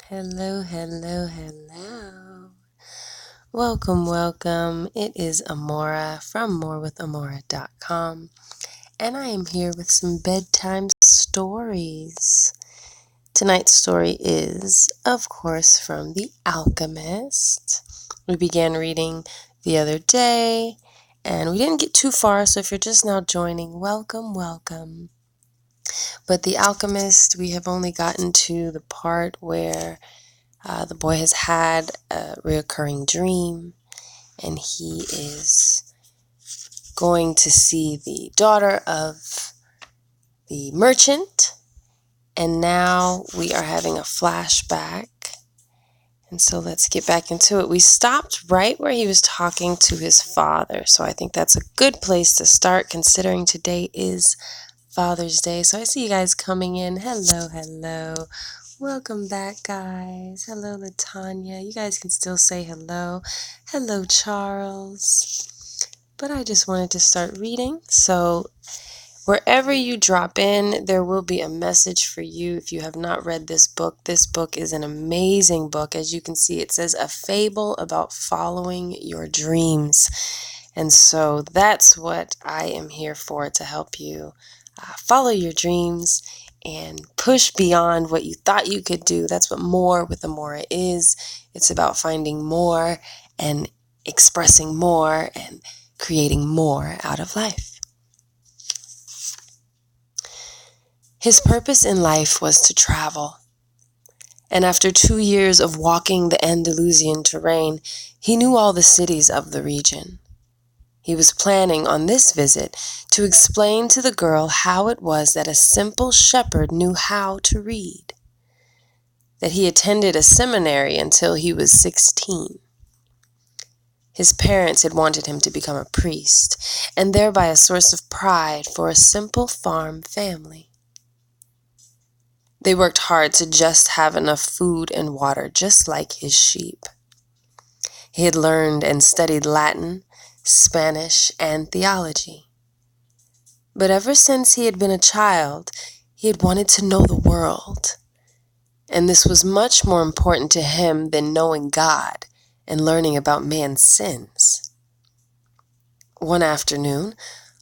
Hello, hello, hello. Welcome. It is Amora from morewithamora.com, and I am here with some bedtime stories. Tonight's story is, of course, from The Alchemist. We began reading the other day, and we didn't get too far, so if you're just now joining, welcome. But The Alchemist, we have only gotten to the part where the boy has had a reoccurring dream, and he is going to see the daughter of the merchant, and now we are having a flashback. And so let's get back into it. We stopped right where he was talking to his father, so I think that's a good place to start considering today is Father's Day. So I see you guys coming in. Hello. Welcome back, guys. Hello, Latanya. You guys can still say hello. Hello, Charles. But I just wanted to start reading. So wherever you drop in, there will be a message for you. If you have not read this book is an amazing book. As you can see, it says a fable about following your dreams. And so that's what I am here for, to help you follow your dreams and push beyond what you thought you could do. That's what More with Amora is. It's about finding more and expressing more and creating more out of life. His purpose in life was to travel. And after 2 years of walking the Andalusian terrain, he knew all the cities of the region. He was planning on this visit to explain to the girl how it was that a simple shepherd knew how to read, that he attended a seminary until he was 16. His parents had wanted him to become a priest, and thereby a source of pride for a simple farm family. They worked hard to just have enough food and water, just like his sheep. He had learned and studied Latin, Spanish, and theology. But ever since he had been a child, he had wanted to know the world. And this was much more important to him than knowing God and learning about man's sins. One afternoon,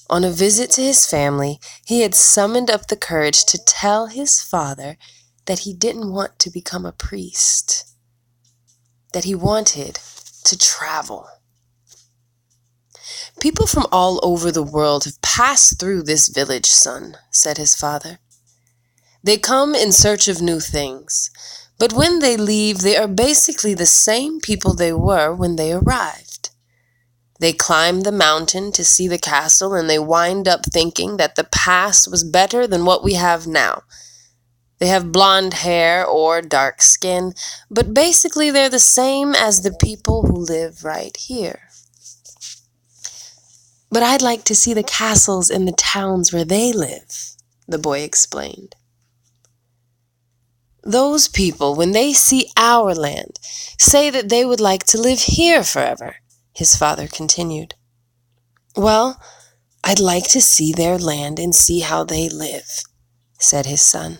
on a visit to his family, he had summoned up the courage to tell his father that he didn't want to become a priest, that he wanted to travel. "People from all over the world have passed through this village, son," said his father. "They come in search of new things, but when they leave, they are basically the same people they were when they arrived. They climb the mountain to see the castle, and they wind up thinking that the past was better than what we have now. They have blonde hair or dark skin, but basically they're the same as the people who live right here. But I'd like to see the castles in the towns where they live," the boy explained. "Those people, when they see our land, say that they would like to live here forever," his father continued. "Well, I'd like to see their land and see how they live," said his son.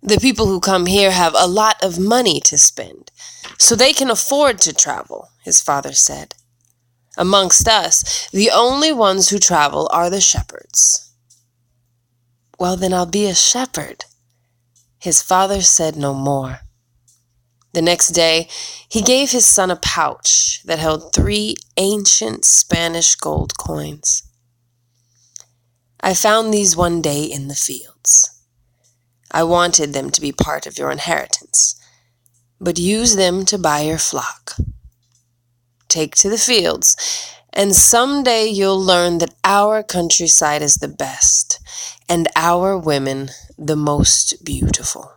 "The people who come here have a lot of money to spend, so they can afford to travel," his father said. "Amongst us, the only ones who travel are the shepherds." "Well, then I'll be a shepherd." His father said no more. The next day, he gave his son a pouch that held 3 ancient Spanish gold coins. "I found these one day in the fields. I wanted them to be part of your inheritance, but use them to buy your flock. Take to the fields, and someday you'll learn that our countryside is the best, and our women the most beautiful."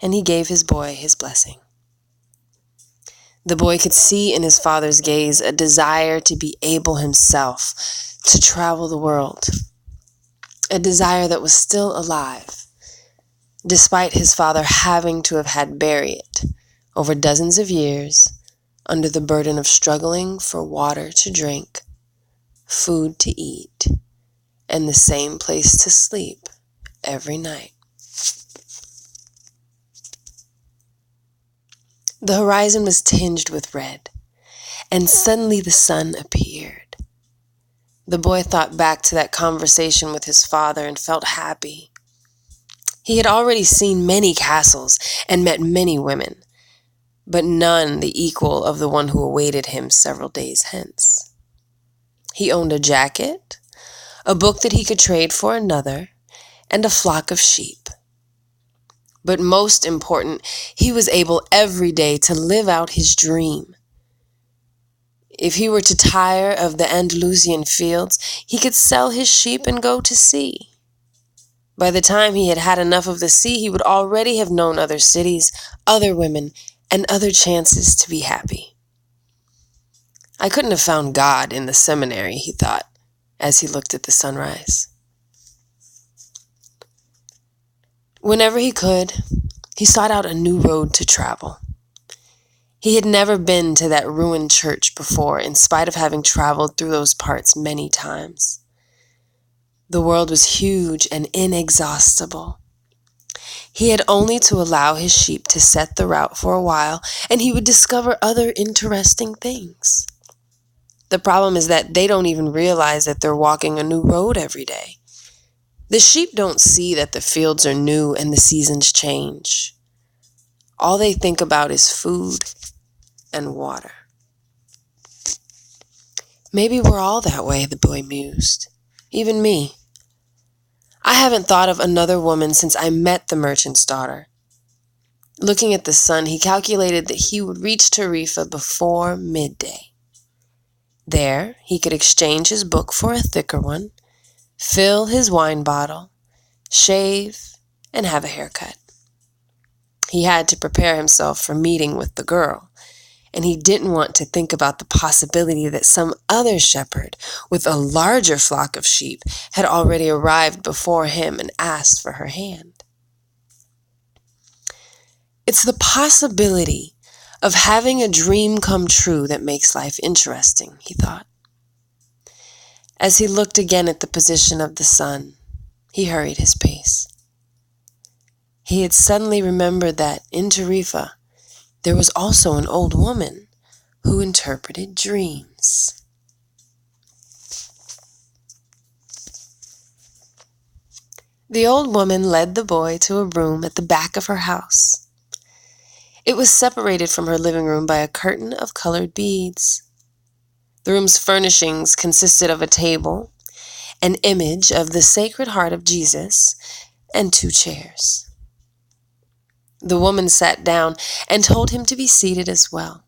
And he gave his boy his blessing. The boy could see in his father's gaze a desire to be able himself to travel the world, a desire that was still alive, despite his father having to have had buried it over dozens of years under the burden of struggling for water to drink, food to eat, and the same place to sleep every night. The horizon was tinged with red, and suddenly the sun appeared. The boy thought back to that conversation with his father and felt happy. He had already seen many castles and met many women, but none the equal of the one who awaited him several days hence. He owned a jacket, a book that he could trade for another, and a flock of sheep. But most important, he was able every day to live out his dream. If he were to tire of the Andalusian fields, he could sell his sheep and go to sea. By the time he had had enough of the sea, he would already have known other cities, other women, and other chances to be happy. I couldn't have found God in the seminary, he thought, as he looked at the sunrise. Whenever he could, he sought out a new road to travel. He had never been to that ruined church before, in spite of having traveled through those parts many times. The world was huge and inexhaustible. He had only to allow his sheep to set the route for a while, and he would discover other interesting things. The problem is that they don't even realize that they're walking a new road every day. The sheep don't see that the fields are new and the seasons change. All they think about is food and water. Maybe we're all that way, the boy mused. Even me. I haven't thought of another woman since I met the merchant's daughter. Looking at the sun, he calculated that he would reach Tarifa before midday. There, he could exchange his book for a thicker one, fill his wine bottle, shave, and have a haircut. He had to prepare himself for meeting with the girl, and he didn't want to think about the possibility that some other shepherd with a larger flock of sheep had already arrived before him and asked for her hand. It's the possibility of having a dream come true that makes life interesting, he thought. As he looked again at the position of the sun, he hurried his pace. He had suddenly remembered that in Tarifa, there was also an old woman who interpreted dreams. The old woman led the boy to a room at the back of her house. It was separated from her living room by a curtain of colored beads. The room's furnishings consisted of a table, an image of the Sacred Heart of Jesus, and 2 chairs. The woman sat down and told him to be seated as well.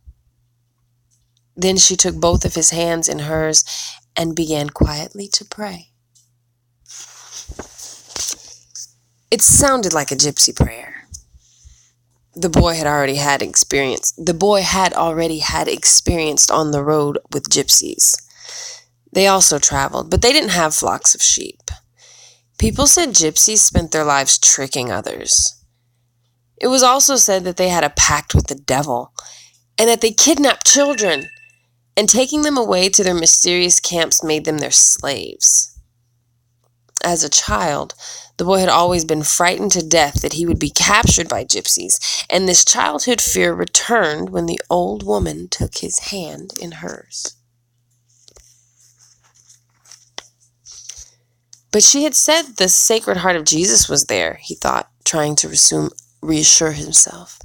Then she took both of his hands in hers and began quietly to pray. It sounded like a gypsy prayer. The boy had already had experience on the road with gypsies. They also traveled, but they didn't have flocks of sheep. People said gypsies spent their lives tricking others. It was also said that they had a pact with the devil, and that they kidnapped children, and taking them away to their mysterious camps made them their slaves. As a child, the boy had always been frightened to death that he would be captured by gypsies, and this childhood fear returned when the old woman took his hand in hers. But she had said the Sacred Heart of Jesus was there, he thought, trying to reassure himself.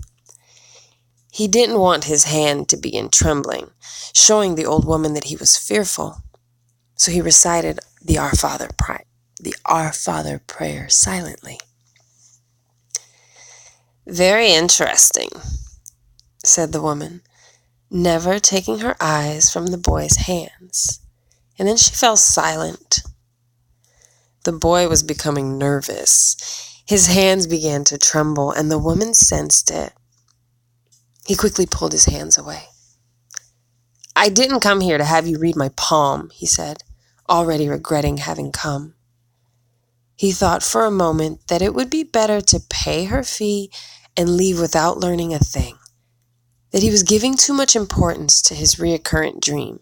He didn't want his hand to begin trembling, showing the old woman that he was fearful. So he recited the Our Father prayer silently. Very interesting, said the woman, never taking her eyes from the boy's hands. And then she fell silent. The boy was becoming nervous. His hands began to tremble, and the woman sensed it. He quickly pulled his hands away. I didn't come here to have you read my palm, he said, already regretting having come. He thought for a moment that it would be better to pay her fee and leave without learning a thing, that he was giving too much importance to his recurrent dream.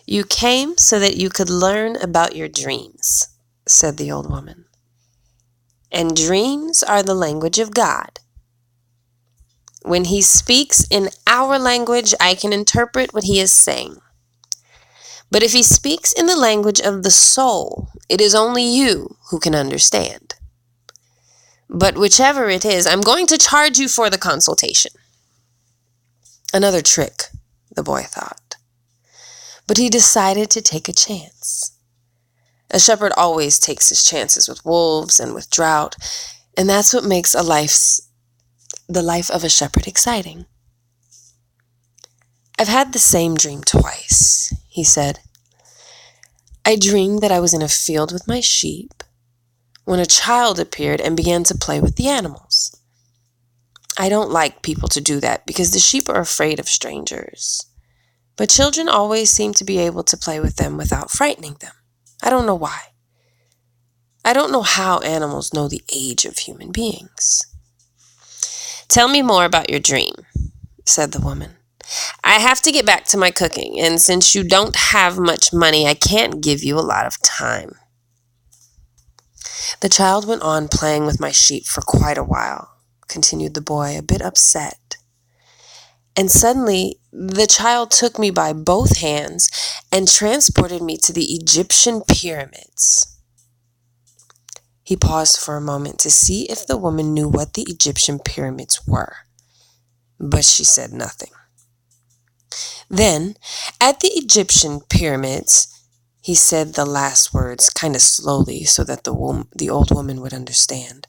You came so that you could learn about your dreams, said the old woman. And dreams are the language of God. When he speaks in our language, I can interpret what he is saying. But if he speaks in the language of the soul, it is only you who can understand. But whichever it is, I'm going to charge you for the consultation." Another trick, the boy thought. But he decided to take a chance. A shepherd always takes his chances with wolves and with drought, and that's what makes the life of a shepherd exciting. "I've had the same dream twice," he said. "I dreamed that I was in a field with my sheep when a child appeared and began to play with the animals. I don't like people to do that because the sheep are afraid of strangers. But children always seem to be able to play with them without frightening them. I don't know why. I don't know how animals know the age of human beings." "Tell me more about your dream," said the woman. "I have to get back to my cooking, and since you don't have much money, I can't give you a lot of time." "The child went on playing with my sheep for quite a while," continued the boy, a bit upset. "And suddenly, the child took me by both hands and transported me to the Egyptian pyramids." He paused for a moment to see if the woman knew what the Egyptian pyramids were, but she said nothing. Then, at the Egyptian pyramids, he said the last words kind of slowly so that the old woman would understand.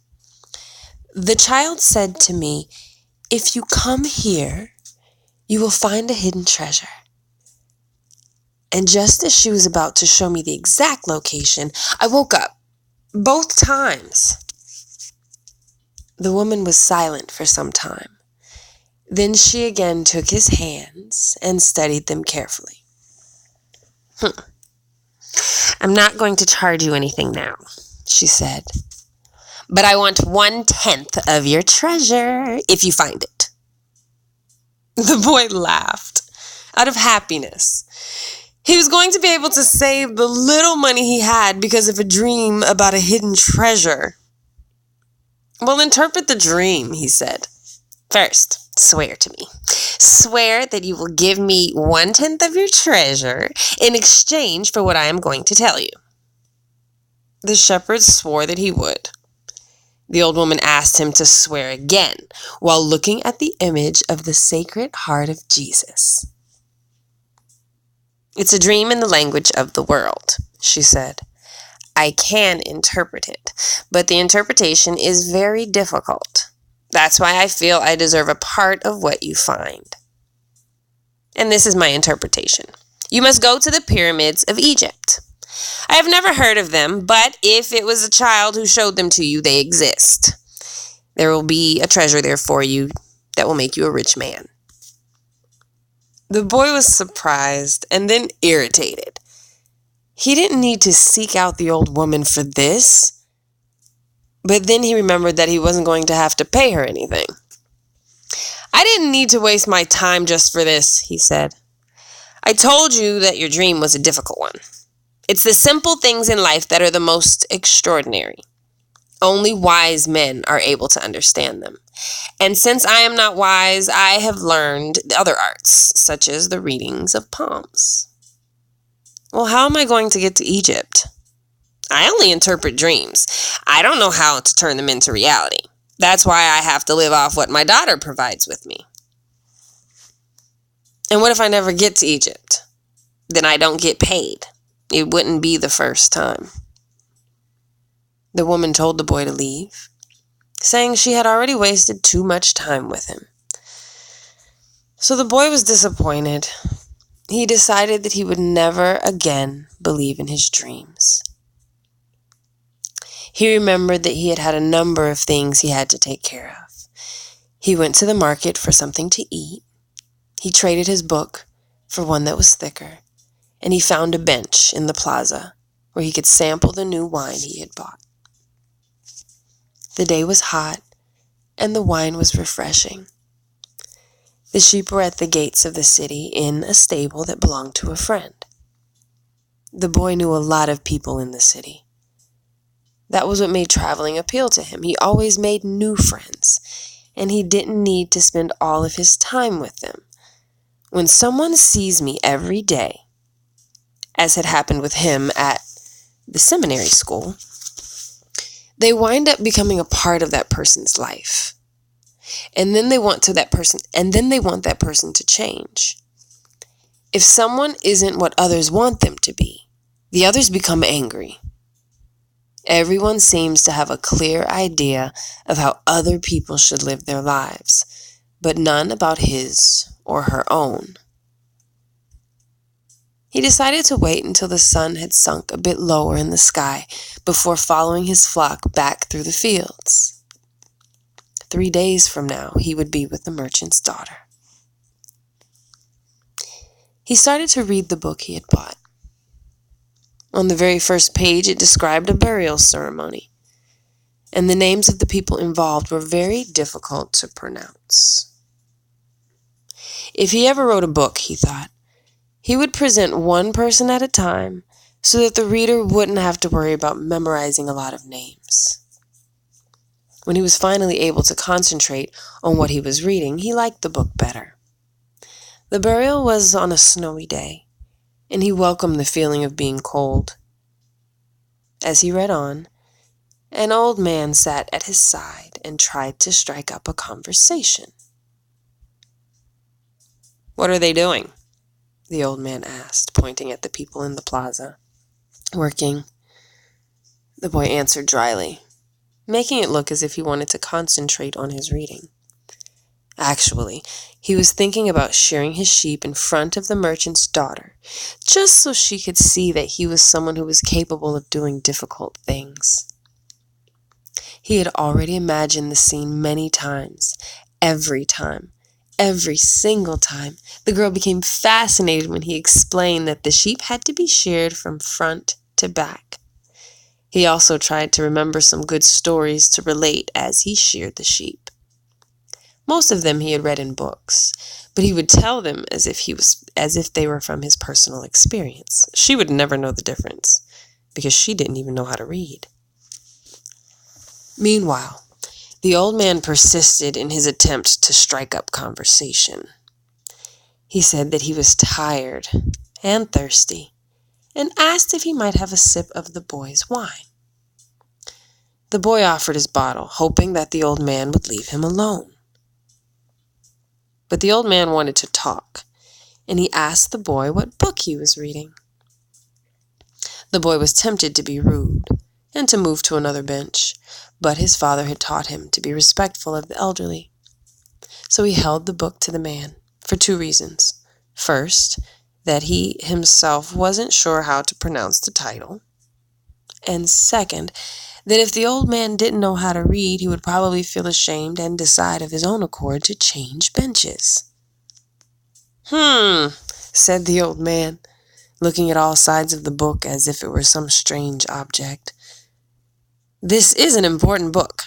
"The child said to me, 'If you come here, you will find a hidden treasure.' And just as she was about to show me the exact location, I woke up, both times." The woman was silent for some time. Then she again took his hands and studied them carefully. "I'm not going to charge you anything now," she said. "But I want 1/10 of your treasure if you find it." The boy laughed out of happiness. He was going to be able to save the little money he had because of a dream about a hidden treasure. "Well, interpret the dream," he said. "First, swear to me. Swear that you will give me 1/10 of your treasure in exchange for what I am going to tell you." The shepherd swore that he would. The old woman asked him to swear again while looking at the image of the Sacred Heart of Jesus. "It's a dream in the language of the world," she said. "I can interpret it, but the interpretation is very difficult. That's why I feel I deserve a part of what you find. And this is my interpretation. You must go to the pyramids of Egypt. I have never heard of them, but if it was a child who showed them to you, they exist. There will be a treasure there for you that will make you a rich man." The boy was surprised and then irritated. He didn't need to seek out the old woman for this, but then he remembered that he wasn't going to have to pay her anything. "I didn't need to waste my time just for this," he said. "I told you that your dream was a difficult one. It's the simple things in life that are the most extraordinary. Only wise men are able to understand them. And since I am not wise, I have learned the other arts, such as the readings of palms." "Well, how am I going to get to Egypt?" "I only interpret dreams. I don't know how to turn them into reality. That's why I have to live off what my daughter provides with me." "And what if I never get to Egypt?" "Then I don't get paid. It wouldn't be the first time." The woman told the boy to leave, saying she had already wasted too much time with him. So the boy was disappointed. He decided that he would never again believe in his dreams. He remembered that he had had a number of things he had to take care of. He went to the market for something to eat. He traded his book for one that was thicker, and he found a bench in the plaza where he could sample the new wine he had bought. The day was hot, and the wine was refreshing. The sheep were at the gates of the city in a stable that belonged to a friend. The boy knew a lot of people in the city. That was what made traveling appeal to him. He always made new friends, and he didn't need to spend all of his time with them. When someone sees me every day, as had happened with him at the seminary school, they wind up becoming a part of that person's life. And then they want that person to change. If someone isn't what others want them to be, the others become angry. Everyone seems to have a clear idea of how other people should live their lives, but none about his or her own. He decided to wait until the sun had sunk a bit lower in the sky before following his flock back through the fields. 3 days from now, he would be with the merchant's daughter. He started to read the book he had bought. On the very first page, it described a burial ceremony, and the names of the people involved were very difficult to pronounce. If he ever wrote a book, he thought, he would present one person at a time so that the reader wouldn't have to worry about memorizing a lot of names. When he was finally able to concentrate on what he was reading, he liked the book better. The burial was on a snowy day, and he welcomed the feeling of being cold. As he read on, an old man sat at his side and tried to strike up a conversation. "What are they doing?" the old man asked, pointing at the people in the plaza. "Working," the boy answered dryly, making it look as if he wanted to concentrate on his reading. Actually, he was thinking about shearing his sheep in front of the merchant's daughter, just so she could see that he was someone who was capable of doing difficult things. He had already imagined the scene many times. Every single time, the girl became fascinated when he explained that the sheep had to be sheared from front to back. He also tried to remember some good stories to relate as he sheared the sheep. Most of them he had read in books, but he would tell them as if they were from his personal experience. She would never know the difference, because she didn't even know how to read. Meanwhile, the old man persisted in his attempt to strike up conversation. He said that he was tired and thirsty, and asked if he might have a sip of the boy's wine. The boy offered his bottle, hoping that the old man would leave him alone. But the old man wanted to talk, and he asked the boy what book he was reading. The boy was tempted to be rude and to move to another bench, but his father had taught him to be respectful of the elderly. So he held the book to the man for 2 reasons. First, that he himself wasn't sure how to pronounce the title. And second, that if the old man didn't know how to read, he would probably feel ashamed and decide of his own accord to change benches. Said the old man, looking at all sides of the book as if it were some strange object. "This is an important book,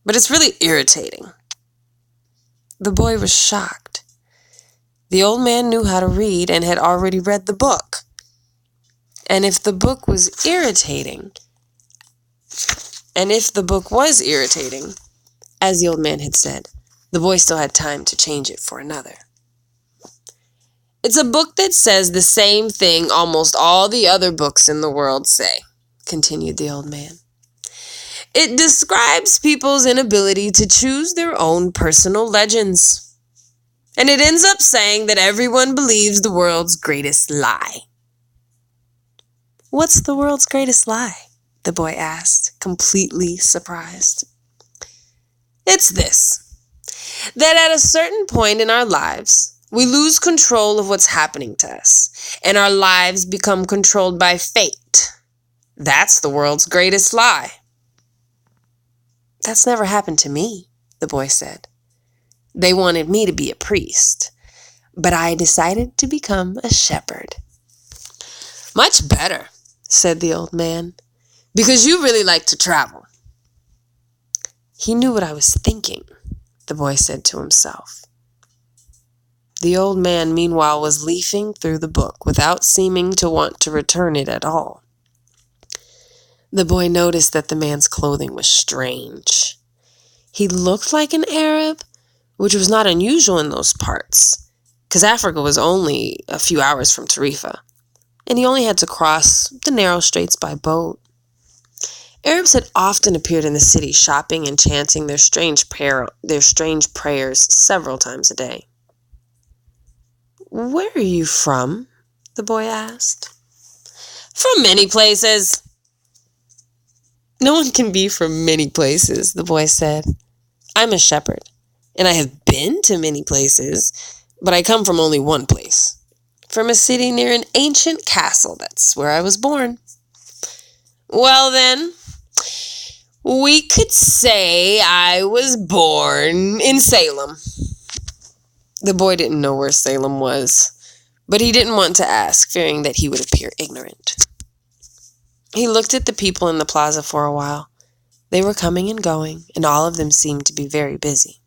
but it's really irritating." The boy was shocked. The old man knew how to read and had already read the book. And if the book was irritating, as the old man had said, the boy still had time to change it for another. "It's a book that says the same thing almost all the other books in the world say," continued the old man. "It describes people's inability to choose their own personal legends. And it ends up saying that everyone believes the world's greatest lie." "What's the world's greatest lie?" the boy asked, completely surprised. "It's this, that at a certain point in our lives, we lose control of what's happening to us, and our lives become controlled by fate. That's the world's greatest lie." "That's never happened to me," the boy said. "They wanted me to be a priest, but I decided to become a shepherd." "Much better," said the old man, "because you really like to travel." He knew what I was thinking, the boy said to himself. The old man, meanwhile, was leafing through the book without seeming to want to return it at all. The boy noticed that the man's clothing was strange. He looked like an Arab, which was not unusual in those parts, because Africa was only a few hours from Tarifa, and he only had to cross the narrow straits by boat. Arabs had often appeared in the city, shopping and chanting their strange prayers several times a day. "Where are you from?" the boy asked. "From many places." "No one can be from many places," the boy said. "I'm a shepherd, and I have been to many places, but I come from only one place. From a city near an ancient castle. That's where I was born." "Well then, we could say I was born in Salem." The boy didn't know where Salem was, but he didn't want to ask, fearing that he would appear ignorant. He looked at the people in the plaza for a while. They were coming and going, and all of them seemed to be very busy.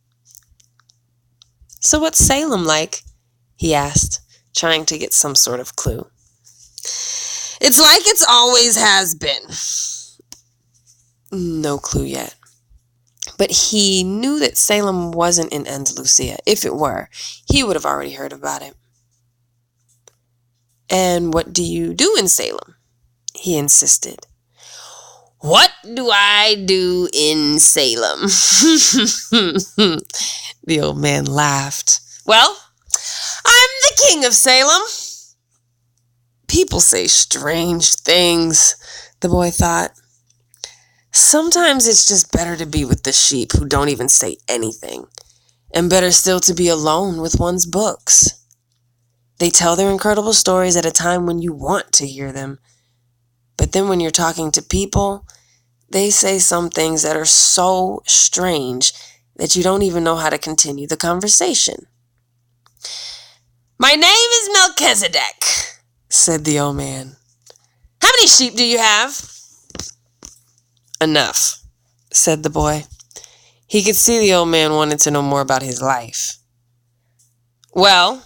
"So what's Salem like?" he asked, trying to get some sort of clue. "It's like it's always has been." No clue yet. But he knew that Salem wasn't in Andalusia. If it were, he would have already heard about it. "And what do you do in Salem?" he insisted. "What do I do in Salem?" The old man laughed. "Well, I'm the king of Salem." People say strange things, the boy thought. Sometimes it's just better to be with the sheep who don't even say anything, and better still to be alone with one's books. They tell their incredible stories at a time when you want to hear them, but then when you're talking to people, they say some things that are so strange that you don't even know how to continue the conversation. "My name is Melchizedek," said the old man. "How many sheep do you have?" "Enough," said the boy. He could see the old man wanted to know more about his life. "Well,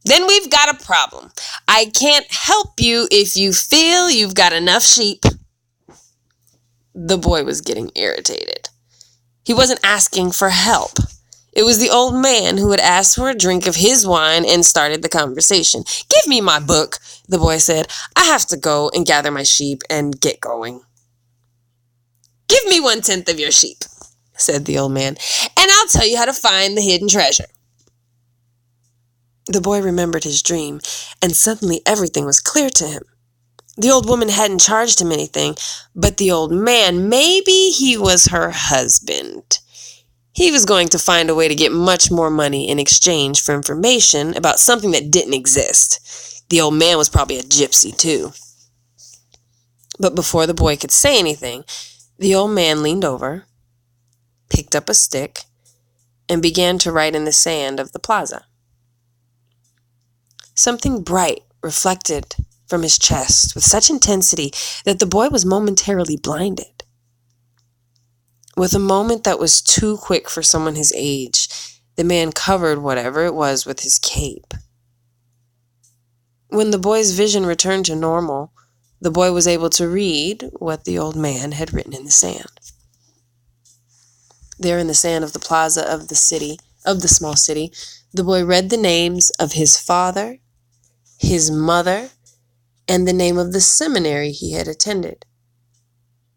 then we've got a problem. I can't help you if you feel you've got enough sheep." The boy was getting irritated. He wasn't asking for help. It was the old man who had asked for a drink of his wine and started the conversation. "Give me my book," the boy said. "I have to go and gather my sheep and get going." "Give me 1/10 of your sheep," said the old man, "and I'll tell you how to find the hidden treasure." The boy remembered his dream, and suddenly everything was clear to him. The old woman hadn't charged him anything, but the old man, maybe he was her husband. He was going to find a way to get much more money in exchange for information about something that didn't exist. The old man was probably a gypsy too. But before the boy could say anything, the old man leaned over, picked up a stick, and began to write in the sand of the plaza. Something bright reflected from his chest with such intensity that the boy was momentarily blinded. With a moment that was too quick for someone his age, the man covered whatever it was with his cape. When the boy's vision returned to normal, the boy was able to read what the old man had written in the sand. There in the sand of the plaza of the small city, the boy read the names of his father, his mother, and the name of the seminary he had attended.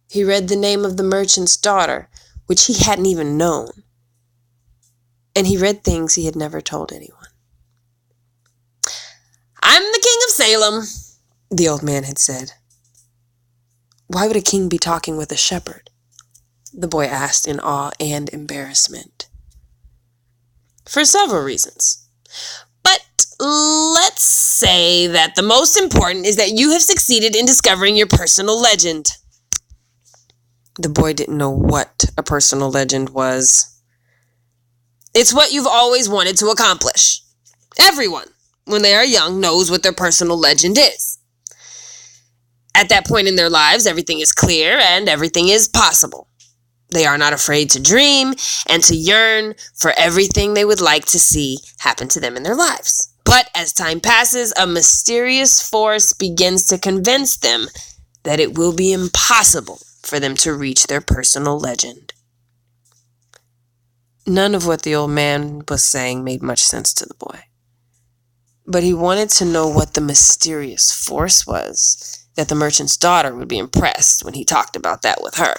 He read the name of the merchant's daughter, which he hadn't even known. And he read things he had never told anyone. "I'm the king of Salem," the old man had said. "Why would a king be talking with a shepherd?" the boy asked in awe and embarrassment. "For several reasons. But let's say that the most important is that you have succeeded in discovering your personal legend." The boy didn't know what a personal legend was. "It's what you've always wanted to accomplish. Everyone, when they are young, knows what their personal legend is. At that point in their lives, everything is clear and everything is possible. They are not afraid to dream and to yearn for everything they would like to see happen to them in their lives. But as time passes, a mysterious force begins to convince them that it will be impossible for them to reach their personal legend. None of what the old man was saying made much sense to the boy. But he wanted to know what the mysterious force was that the merchant's daughter would be impressed when he talked about that with her.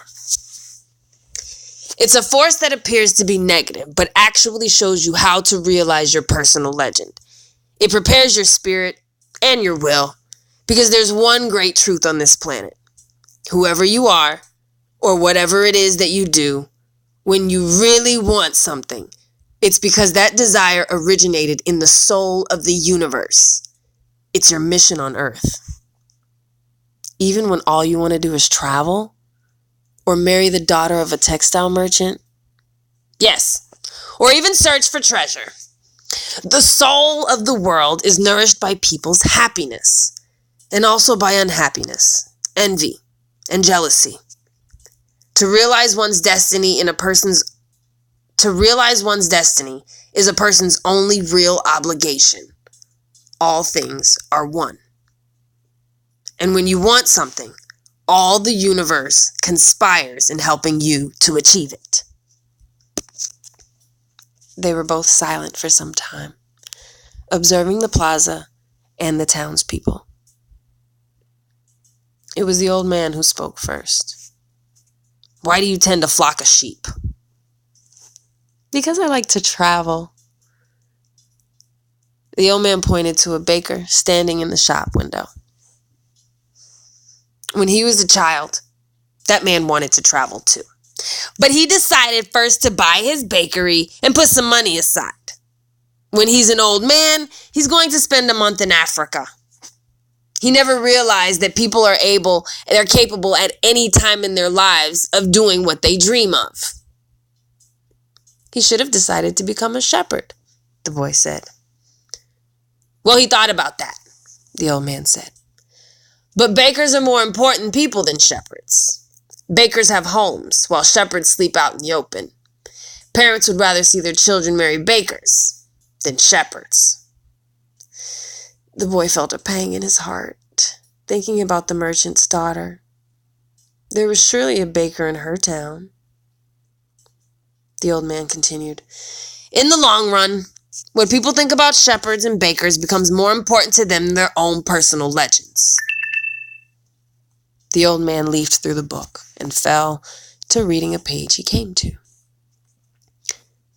It's a force that appears to be negative, but actually shows you how to realize your personal legend. It prepares your spirit and your will, because there's one great truth on this planet. Whoever you are, or whatever it is that you do, when you really want something, it's because that desire originated in the soul of the universe. It's your mission on Earth. Even when all you want to do is travel, or marry the daughter of a textile merchant, yes, or even search for treasure. The soul of the world is nourished by people's happiness, and also by unhappiness, envy, and jealousy. To realize one's destiny is a person's only real obligation. All things are one. And when you want something, all the universe conspires in helping you to achieve it. They were both silent for some time, observing the plaza and the townspeople. It was the old man who spoke first. "Why do you tend to flock a sheep?" "Because I like to travel." The old man pointed to a baker standing in the shop window. When he was a child, that man wanted to travel too. But he decided first to buy his bakery and put some money aside. When he's an old man, he's going to spend a month in Africa. He never realized that people are capable at any time in their lives of doing what they dream of. "He should have decided to become a shepherd," the boy said. "Well, he thought about that," the old man said. "But bakers are more important people than shepherds. Bakers have homes, while shepherds sleep out in the open. Parents would rather see their children marry bakers than shepherds." The boy felt a pang in his heart, thinking about the merchant's daughter. There was surely a baker in her town. The old man continued, "In the long run, what people think about shepherds and bakers becomes more important to them than their own personal legends." The old man leafed through the book and fell to reading a page he came to.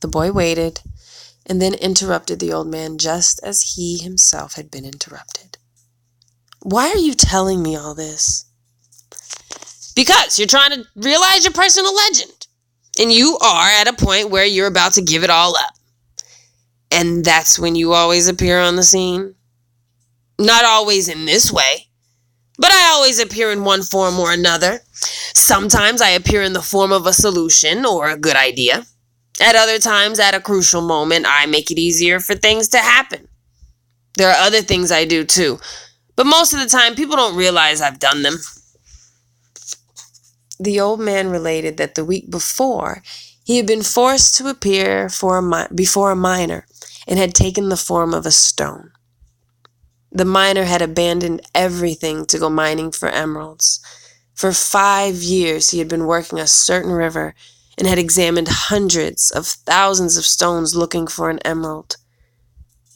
The boy waited and then interrupted the old man just as he himself had been interrupted. "Why are you telling me all this?" "Because you're trying to realize your personal legend. And you are at a point where you're about to give it all up. And that's when you always appear on the scene. Not always in this way, but I always appear in one form or another. Sometimes I appear in the form of a solution or a good idea. At other times, at a crucial moment, I make it easier for things to happen. There are other things I do too, but most of the time people don't realize I've done them." The old man related that the week before, he had been forced to appear before a miner and had taken the form of a stone. The miner had abandoned everything to go mining for emeralds. For 5 years, he had been working a certain river and had examined hundreds of thousands of stones looking for an emerald.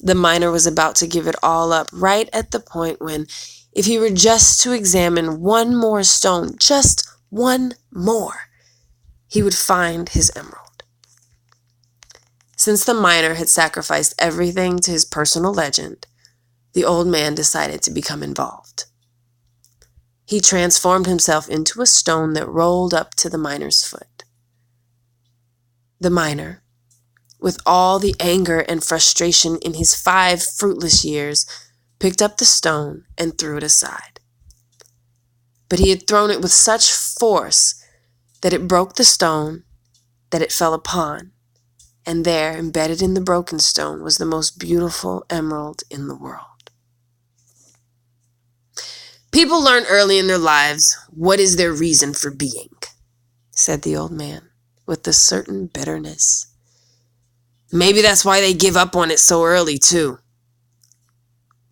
The miner was about to give it all up right at the point when, if he were just to examine one more stone, just one more, he would find his emerald. Since the miner had sacrificed everything to his personal legend, the old man decided to become involved. He transformed himself into a stone that rolled up to the miner's foot. The miner, with all the anger and frustration in his 5 fruitless years, picked up the stone and threw it aside. But he had thrown it with such force that it broke the stone that it fell upon, and there, embedded in the broken stone, was the most beautiful emerald in the world. "People learn early in their lives what is their reason for being," said the old man, with a certain bitterness. "Maybe that's why they give up on it so early, too.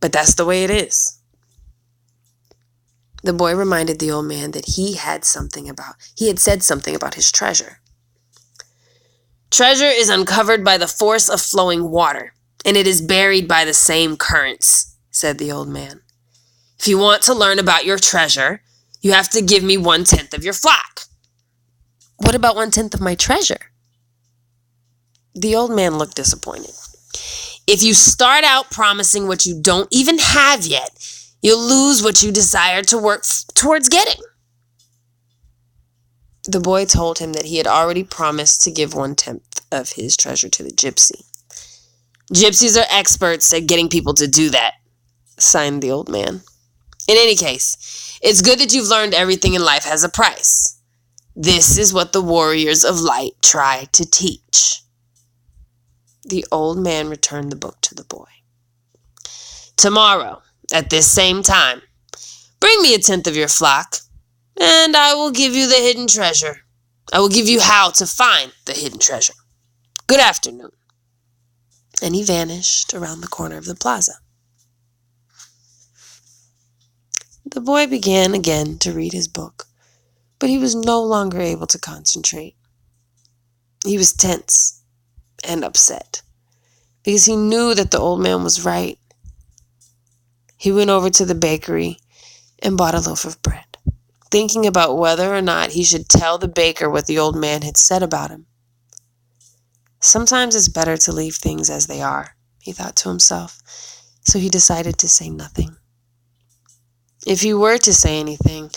But that's the way it is." The boy reminded the old man that he had said something about his treasure. Treasure is uncovered by the force of flowing water, and it is buried by the same currents, said the old man. If you want to learn about your treasure, you have to give me 1/10 of your flock. What about 1/10 of my treasure? The old man looked disappointed. If you start out promising what you don't even have yet, you'll lose what you desire to work towards getting. The boy told him that he had already promised to give 1/10 of his treasure to the gypsy. Gypsies are experts at getting people to do that, sighed the old man. In any case, it's good that you've learned everything in life has a price. This is what the warriors of light try to teach. The old man returned the book to the boy. Tomorrow, at this same time, bring me 1/10 of your flock, and I will give you the hidden treasure. I will give you how to find the hidden treasure. Good afternoon. And he vanished around the corner of the plaza. The boy began again to read his book, but he was no longer able to concentrate. He was tense and upset because he knew that the old man was right. He went over to the bakery and bought a loaf of bread, thinking about whether or not he should tell the baker what the old man had said about him. Sometimes it's better to leave things as they are, he thought to himself, so he decided to say nothing. If he were to say anything,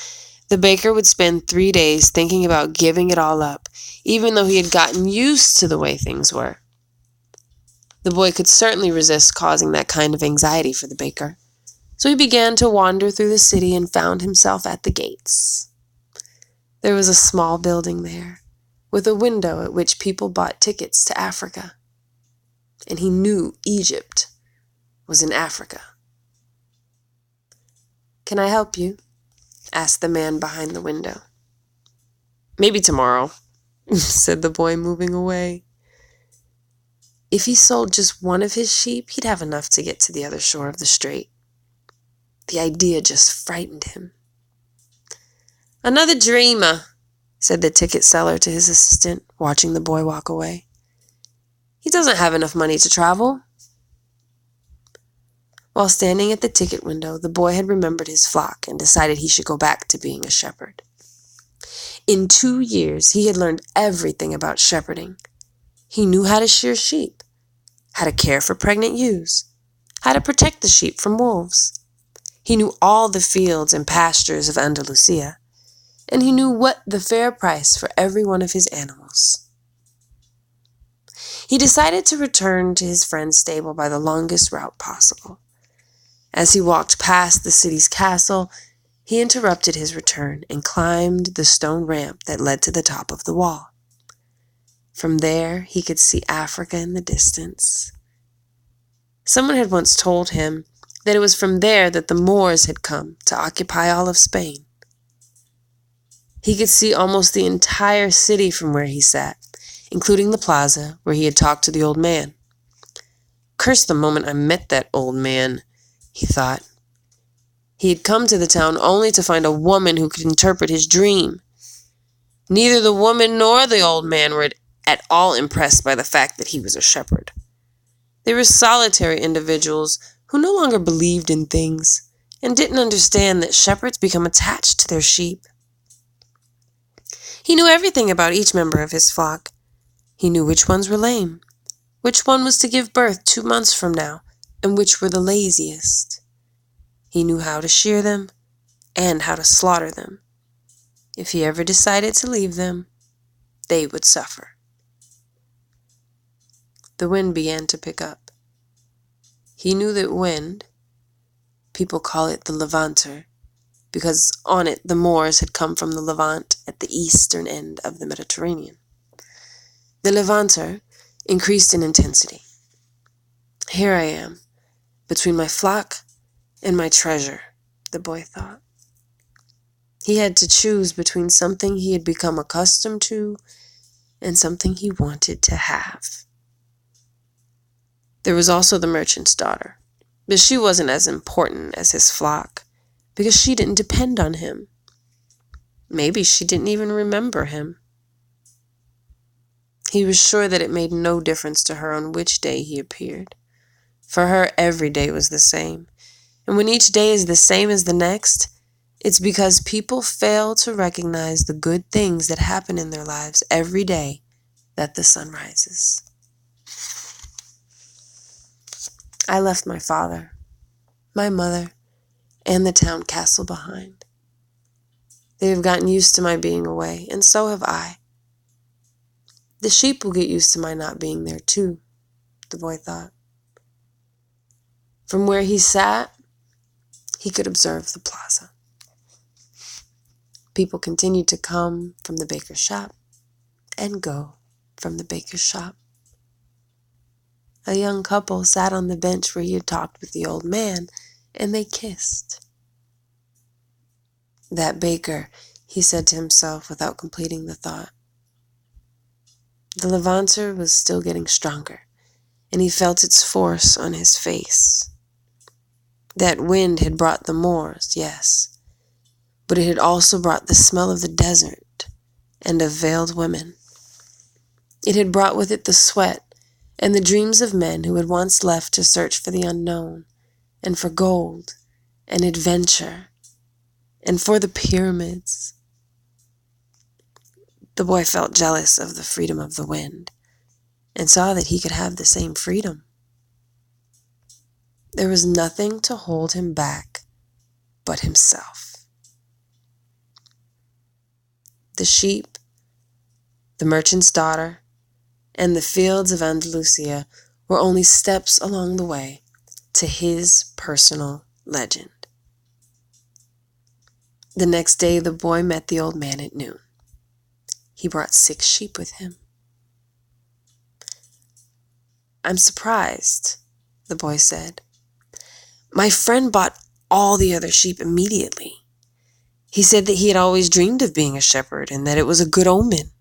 the baker would spend 3 days thinking about giving it all up, even though he had gotten used to the way things were. The boy could certainly resist causing that kind of anxiety for the baker, so he began to wander through the city and found himself at the gates. There was a small building there, with a window at which people bought tickets to Africa. And he knew Egypt was in Africa. "Can I help you?" asked the man behind the window. "Maybe tomorrow," said the boy, moving away. If he sold just one of his sheep, he'd have enough to get to the other shore of the strait. The idea just frightened him. "Another dreamer," said the ticket seller to his assistant, watching the boy walk away. "He doesn't have enough money to travel." While standing at the ticket window, the boy had remembered his flock and decided he should go back to being a shepherd. In 2 years, he had learned everything about shepherding. He knew how to shear sheep, how to care for pregnant ewes, how to protect the sheep from wolves. He knew all the fields and pastures of Andalusia, and he knew what the fair price for every one of his animals. He decided to return to his friend's stable by the longest route possible. As he walked past the city's castle, he interrupted his return and climbed the stone ramp that led to the top of the wall. From there, he could see Africa in the distance. Someone had once told him that it was from there that the Moors had come to occupy all of Spain. He could see almost the entire city from where he sat, including the plaza where he had talked to the old man. Curse the moment I met that old man, he thought. He had come to the town only to find a woman who could interpret his dream. Neither the woman nor the old man were at all impressed by the fact that he was a shepherd. They were solitary individuals who no longer believed in things and didn't understand that shepherds become attached to their sheep. He knew everything about each member of his flock. He knew which ones were lame, which one was to give birth 2 months from now, and which were the laziest. He knew how to shear them and how to slaughter them. If he ever decided to leave them, they would suffer. The wind began to pick up. He knew that wind, people call it the Levanter, because on it the Moors had come from the Levant at the eastern end of the Mediterranean. The Levanter increased in intensity. Here I am, between my flock and my treasure, the boy thought. He had to choose between something he had become accustomed to and something he wanted to have. There was also the merchant's daughter, but she wasn't as important as his flock because she didn't depend on him. Maybe she didn't even remember him. He was sure that it made no difference to her on which day he appeared. For her, every day was the same. And when each day is the same as the next, it's because people fail to recognize the good things that happen in their lives every day that the sun rises. I left my father, my mother, and the town castle behind. They have gotten used to my being away, and so have I. The sheep will get used to my not being there too, the boy thought. From where he sat, he could observe the plaza. People continued to come from the baker's shop and go from the baker's shop. A young couple sat on the bench where he had talked with the old man, and they kissed. That baker, he said to himself without completing the thought. The levanter was still getting stronger, and he felt its force on his face. That wind had brought the moors, yes, but it had also brought the smell of the desert and of veiled women. It had brought with it the sweat and the dreams of men who had once left to search for the unknown, and for gold, and adventure, and for the pyramids. The boy felt jealous of the freedom of the wind, and saw that he could have the same freedom. There was nothing to hold him back but himself. The sheep, the merchant's daughter, and the fields of Andalusia were only steps along the way to his personal legend. The next day, the boy met the old man at noon. He brought 6 sheep with him. "I'm surprised," the boy said. "My friend bought all the other sheep immediately. He said that he had always dreamed of being a shepherd and that it was a good omen."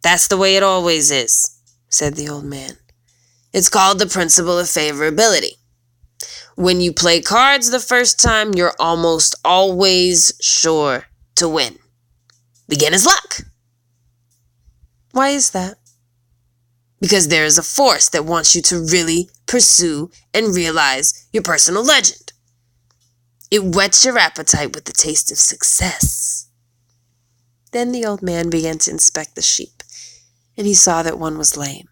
"That's the way it always is," said the old man. "It's called the principle of favorability. When you play cards the first time, you're almost always sure to win. Beginner's luck." "Why is that?" "Because there is a force that wants you to really pursue and realize your personal legend. It whets your appetite with the taste of success." Then the old man began to inspect the sheep, and he saw that one was lame.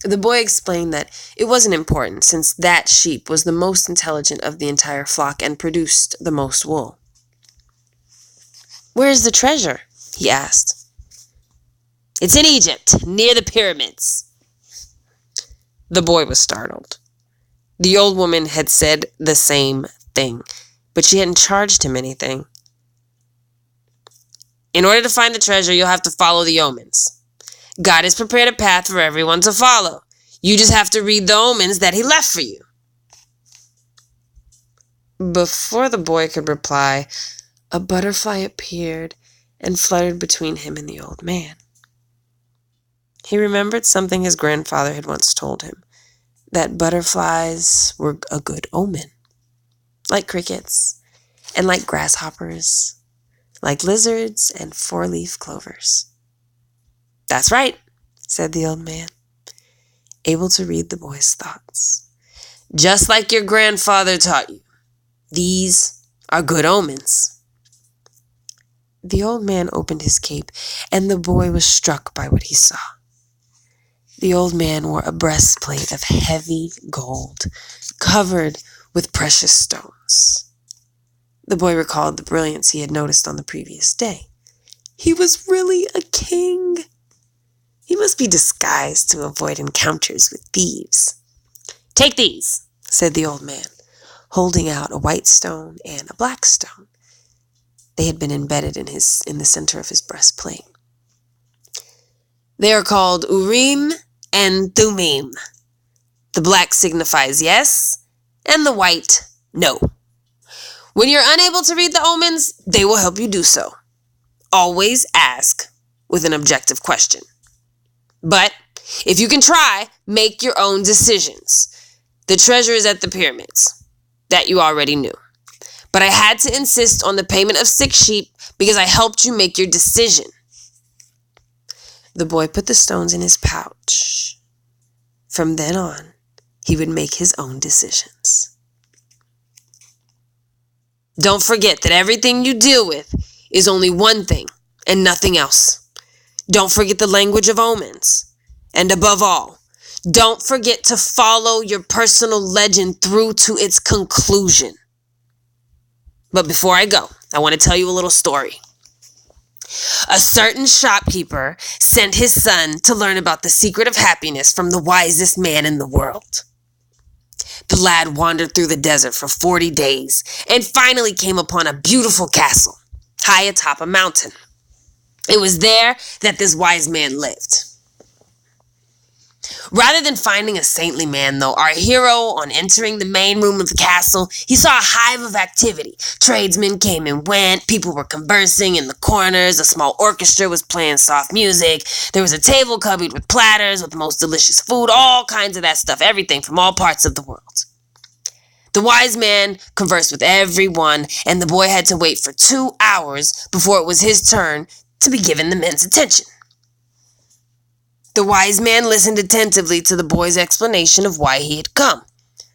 The boy explained that it wasn't important, since that sheep was the most intelligent of the entire flock and produced the most wool. "Where is the treasure?" he asked. "It's in Egypt, near the pyramids." The boy was startled. The old woman had said the same thing, but she hadn't charged him anything. "In order to find the treasure, you'll have to follow the omens. God has prepared a path for everyone to follow. You just have to read the omens that he left for you." Before the boy could reply, a butterfly appeared and fluttered between him and the old man. He remembered something his grandfather had once told him, that butterflies were a good omen, like crickets, and like grasshoppers, like lizards and 4-leaf clovers. "That's right," said the old man, able to read the boy's thoughts. "Just like your grandfather taught you. These are good omens." The old man opened his cape, and the boy was struck by what he saw. The old man wore a breastplate of heavy gold, covered with precious stones. The boy recalled the brilliance he had noticed on the previous day. He was really a king. He must be disguised to avoid encounters with thieves. "Take these," said the old man, holding out a white stone and a black stone. They had been embedded in the center of his breastplate. "They are called Urim and Thummim. The black signifies yes, and the white no. When you're unable to read the omens, they will help you do so. Always ask with an objective question. But if you can try, make your own decisions. The treasure is at the pyramids. That you already knew. But I had to insist on the payment of 6 sheep because I helped you make your decision." The boy put the stones in his pouch. From then on, he would make his own decisions. Don't forget that everything you deal with is only one thing and nothing else. Don't forget the language of omens. And above all, don't forget to follow your personal legend through to its conclusion. But before I go, I want to tell you a little story. A certain shopkeeper sent his son to learn about the secret of happiness from the wisest man in the world. The lad wandered through the desert for 40 days and finally came upon a beautiful castle high atop a mountain. It was there that this wise man lived. Rather than finding a saintly man, though, our hero, on entering the main room of the castle, he saw a hive of activity. Tradesmen came and went, people were conversing in the corners, a small orchestra was playing soft music, there was a table covered with platters with the most delicious food, all kinds of that stuff, everything from all parts of the world. The wise man conversed with everyone, and the boy had to wait for 2 hours before it was his turn to be given the men's attention. The wise man listened attentively to the boy's explanation of why he had come,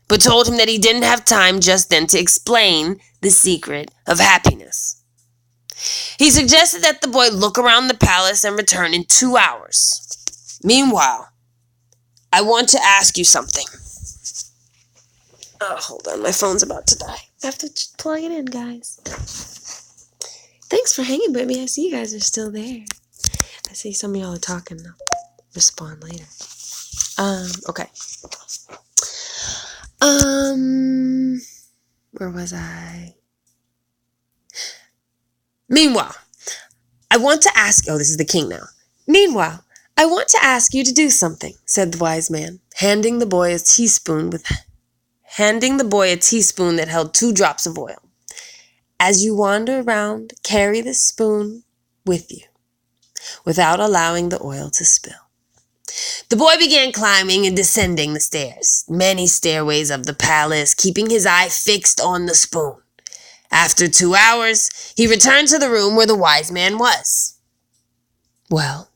but told him that he didn't have time just then to explain the secret of happiness. He suggested that the boy look around the palace and return in 2 hours. Meanwhile, I want to ask you something. Oh, hold on, my phone's about to die. I have to plug it in, guys. Thanks for hanging with me. I see you guys are still there. I see some of y'all are talking now. Respond later. Okay. Where was I? Meanwhile, I want to ask, this is the king now. Meanwhile, I want to ask you to do something, said the wise man, handing the boy a teaspoon that held 2 drops of oil. As you wander around, carry the spoon with you, without allowing the oil to spill. The boy began climbing and descending the stairs, many stairways of the palace, keeping his eye fixed on the spoon. After 2 hours, he returned to the room where the wise man was. Well,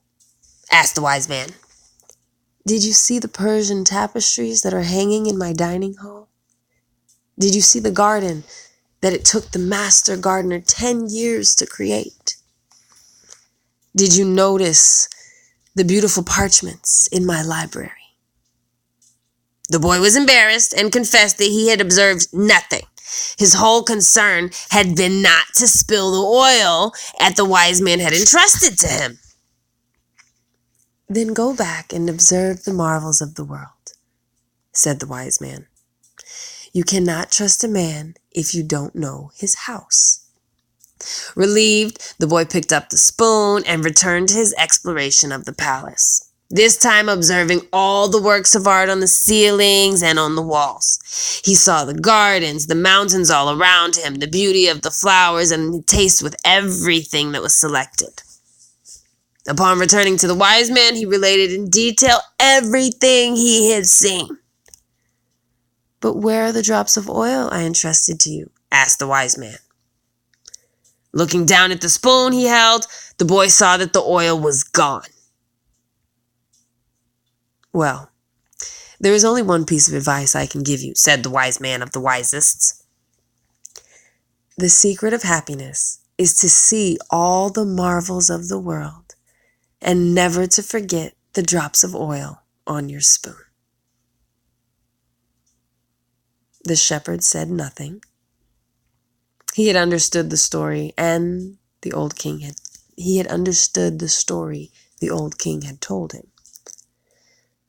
asked the wise man, did you see the Persian tapestries that are hanging in my dining hall? Did you see the garden that it took the master gardener 10 years to create? Did you notice the beautiful parchments in my library? The boy was embarrassed and confessed that he had observed nothing. His whole concern had been not to spill the oil that the wise man had entrusted to him. Then go back and observe the marvels of the world, said the wise man. You cannot trust a man if you don't know his house. Relieved, the boy picked up the spoon and returned to his exploration of the palace, this time observing all the works of art on the ceilings and on the walls. He saw the gardens, the mountains all around him, the beauty of the flowers, and tasted with everything that was selected. Upon returning to the wise man, he related in detail everything he had seen. But where are the drops of oil I entrusted to you? Asked the wise man. Looking down at the spoon he held, the boy saw that the oil was gone. Well, there is only one piece of advice I can give you, said the wise man of the wisest. The secret of happiness is to see all the marvels of the world and never to forget the drops of oil on your spoon. The shepherd said nothing. He had understood the story, and the old king had told him.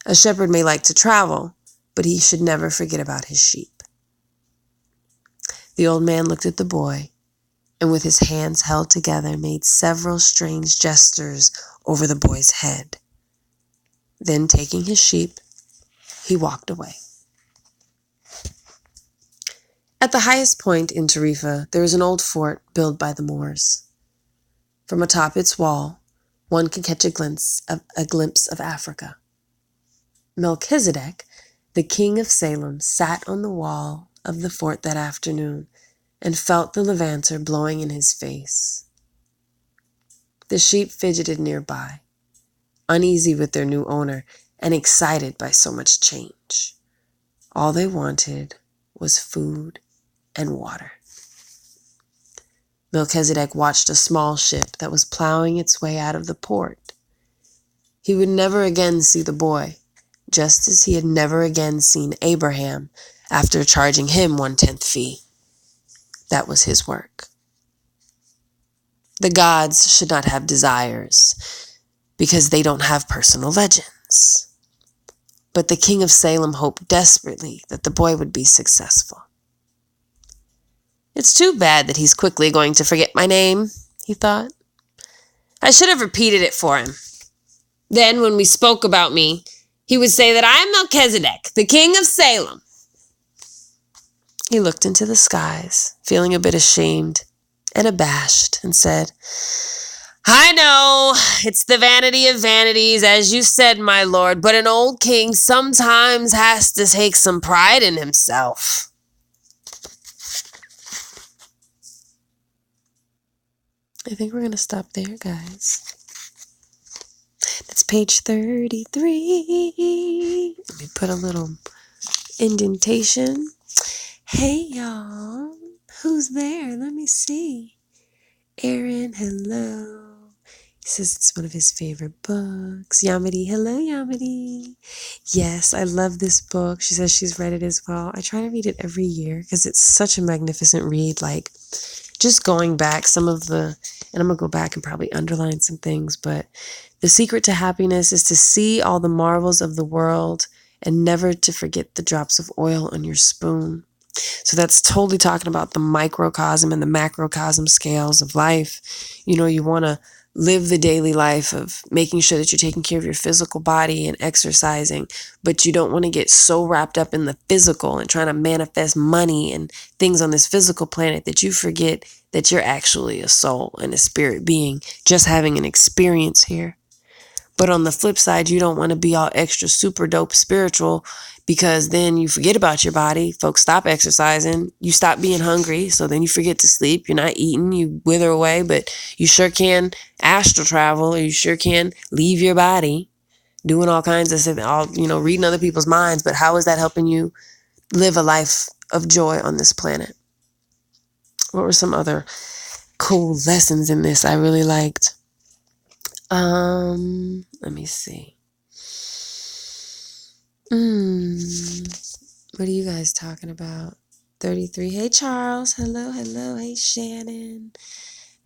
A shepherd may like to travel, but he should never forget about his sheep. The old man looked at the boy, and with his hands held together, made several strange gestures over the boy's head. Then, taking his sheep, he walked away. At the highest point in Tarifa, there is an old fort built by the Moors. From atop its wall, one can catch a glimpse of Africa. Melchizedek, the king of Salem, sat on the wall of the fort that afternoon and felt the levanter blowing in his face. The sheep fidgeted nearby. uneasy with their new owner, and excited by so much change. All they wanted was food and water. Melchizedek watched a small ship that was plowing its way out of the port. He would never again see the boy, just as he had never again seen Abraham after charging him 1/10 fee. That was his work. The gods should not have desires because they don't have personal legends. But the king of Salem hoped desperately that the boy would be successful. It's too bad that he's quickly going to forget my name, he thought. I should have repeated it for him. Then when we spoke about me, he would say that I am Melchizedek, the king of Salem. He looked into the skies, feeling a bit ashamed and abashed, and said, I know, it's the vanity of vanities, as you said, my lord, but an old king sometimes has to take some pride in himself. I think we're going to stop there, guys. That's page 33. Let me put a little indentation. Hey, y'all. Who's there? Let me see. Aaron, hello. He says it's one of his favorite books. Yamity, hello, Yamity. Yes, I love this book. She says she's read it as well. I try to read it every year because it's such a magnificent read. Like, just going back some of the, and I'm going to go back and probably underline some things, but the secret to happiness is to see all the marvels of the world and never to forget the drops of oil on your spoon. So that's totally talking about the microcosm and the macrocosm scales of life. You know, you want to live the daily life of making sure that you're taking care of your physical body and exercising, but you don't want to get so wrapped up in the physical and trying to manifest money and things on this physical planet that you forget that you're actually a soul and a spirit being just having an experience here. But on the flip side, you don't want to be all extra super dope spiritual because then you forget about your body. Folks stop exercising. You stop being hungry. So then you forget to sleep. You're not eating. You wither away. But you sure can astral travel, or you sure can leave your body doing all kinds of stuff, reading other people's minds. But how is that helping you live a life of joy on this planet? What were some other cool lessons in this I really liked? Let me see. What are you guys talking about? 33. Hey, Charles. Hello. Hey, Shannon.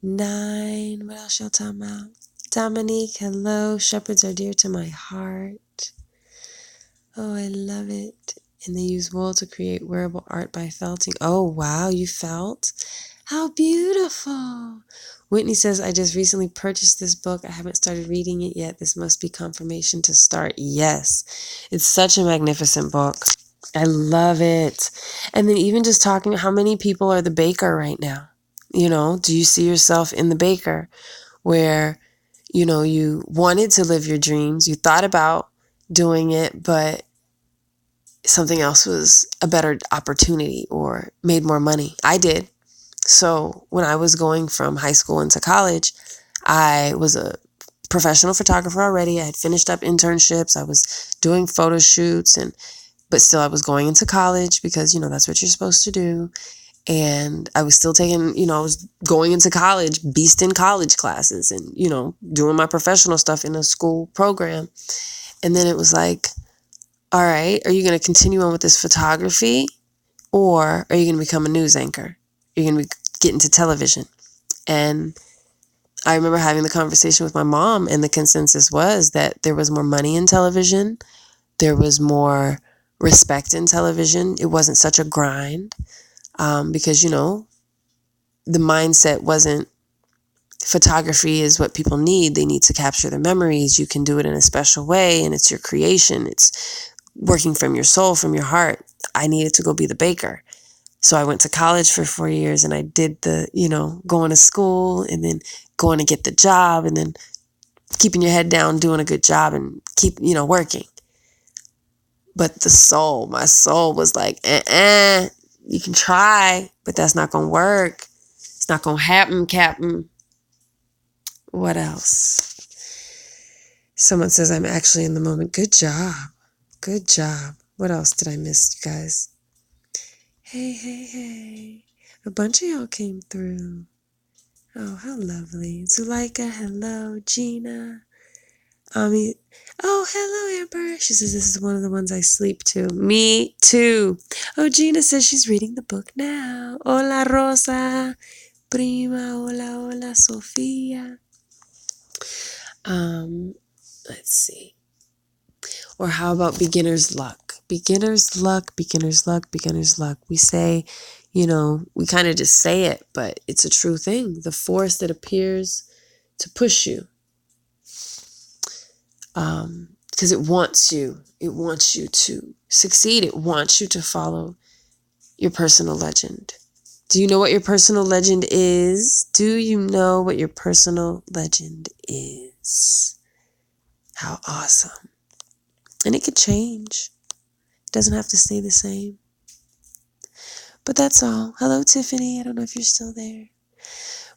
9. What else y'all talking about? Dominique. Hello. Shepherds are dear to my heart. Oh, I love it. And they use wool to create wearable art by felting. Oh, wow. You felt? How beautiful. Whitney says, I just recently purchased this book. I haven't started reading it yet. This must be confirmation to start. Yes, it's such a magnificent book. I love it. And then even just talking, how many people are the baker right now? You know, do you see yourself in the baker where, you wanted to live your dreams, you thought about doing it, but something else was a better opportunity or made more money? I did. So when I was going from high school into college, I was a professional photographer already. I had finished up internships. I was doing photo shoots, but still I was going into college because, that's what you're supposed to do. And I was still taking, I was going into college, beasting college classes and, doing my professional stuff in a school program. And then it was like, all right, are you going to continue on with this photography, or are you going to become a news anchor? You're going to get into television. And I remember having the conversation with my mom, and the consensus was that there was more money in television. There was more respect in television. It wasn't such a grind because, the mindset wasn't photography is what people need. They need to capture their memories. You can do it in a special way, and it's your creation. It's working from your soul, from your heart. I needed to go be the baker. So I went to college for 4 years, and I did the, going to school and then going to get the job and then keeping your head down, doing a good job and keep, working. But my soul was like, you can try, but that's not going to work. It's not going to happen, Captain. What else? Someone says I'm actually in the moment. Good job. Good job. What else did I miss, you guys? Hey, hey, hey. A bunch of y'all came through. Oh, how lovely. Zuleika, hello. Gina. Oh, hello, Amber. She says this is one of the ones I sleep to. Me too. Oh, Gina says she's reading the book now. Hola, Rosa. Prima. Hola, hola, Sofia. Let's see. Or how about beginner's luck? Beginner's luck, beginner's luck, beginner's luck. We say, we kind of just say it, but it's a true thing. The force that appears to push you. Because it wants you to succeed. It wants you to follow your personal legend. Do you know what your personal legend is? Do you know what your personal legend is? How awesome. And it could change. It doesn't have to stay the same. But that's all. Hello, Tiffany. I don't know if you're still there.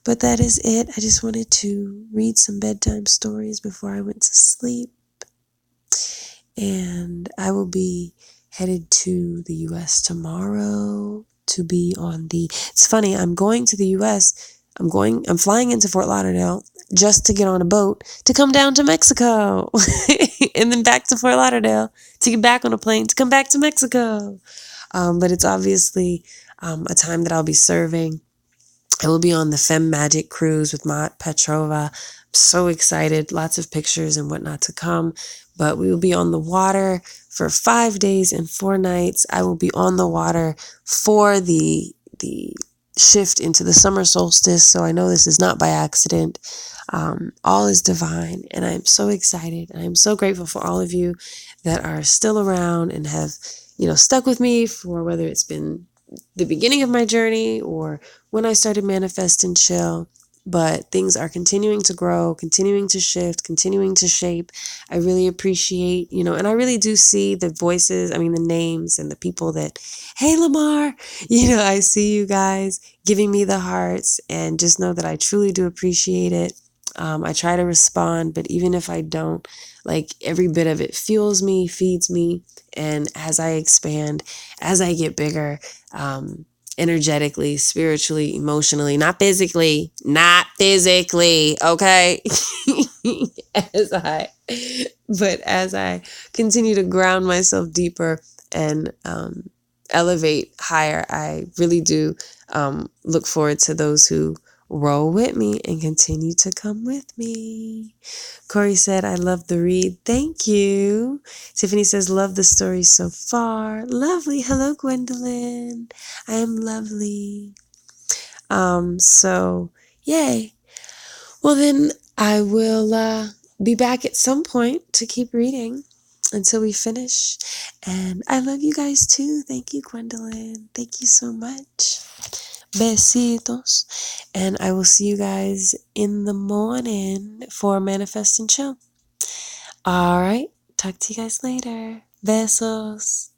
But that is it. I just wanted to read some bedtime stories before I went to sleep. And I will be headed to the U.S. tomorrow to be on it's funny, I'm going to the U.S. I'm flying into Fort Lauderdale just to get on a boat to come down to Mexico and then back to Fort Lauderdale to get back on a plane to come back to Mexico. But it's obviously a time that I'll be serving. I will be on the Femme Magic cruise with Mat Petrova. I'm so excited. Lots of pictures and whatnot to come. But we will be on the water for 5 days and 4 nights. I will be on the water for the shift into the summer solstice. So I know this is not by accident. All is divine. And I'm so excited. And I'm so grateful for all of you that are still around and have, stuck with me for whether it's been the beginning of my journey or when I started Manifest and Chill. But things are continuing to grow, continuing to shift, continuing to shape. I really appreciate, and I really do see the voices, the names and the people that, hey, Lamar, I see you guys giving me the hearts, and just know that I truly do appreciate it. I try to respond, but even if I don't, every bit of it fuels me, feeds me. And as I expand, as I get bigger, energetically, spiritually, emotionally, not physically, okay? as I continue to ground myself deeper and elevate higher, I really do look forward to those who roll with me and continue to come with me. Corey said, I love the read. Thank you. Tiffany says, love the story so far. Lovely. Hello, Gwendolyn. I am lovely. So yay. Well, then I will be back at some point to keep reading until we finish. And I love you guys too. Thank you, Gwendolyn. Thank you so much. Besitos. And I will see you guys in the morning for Manifest and Chill. All right. Talk to you guys later. Besos.